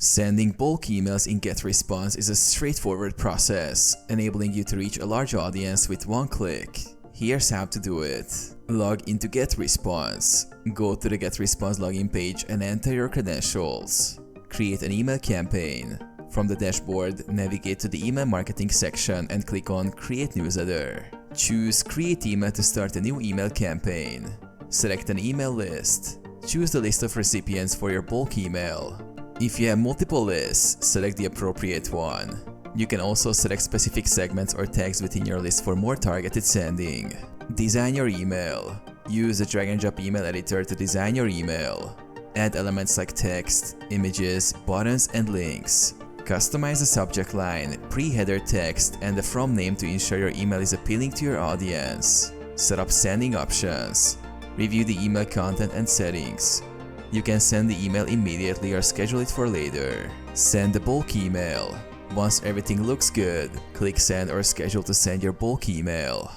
Sending bulk emails in GetResponse is a straightforward process, enabling you to reach a large audience with one click. Here's how to do it. Log into GetResponse. Go to the GetResponse login page and enter your credentials. Create an email campaign. From the dashboard, navigate to the email marketing section and click on Create Newsletter. Choose Create Email to start a new email campaign. Select an email list. Choose the list of recipients for your bulk email. If you have multiple lists, select the appropriate one. You can also select specific segments or tags within your list for more targeted sending. Design your email. Use the drag and drop email editor to design your email. Add elements like text, images, buttons, and links. Customize the subject line, pre-header text, and the from name to ensure your email is appealing to your audience. Set up sending options. Review the email content and settings. You can send the email immediately or schedule it for later. Send the bulk email. Once everything looks good, click send or schedule to send your bulk email.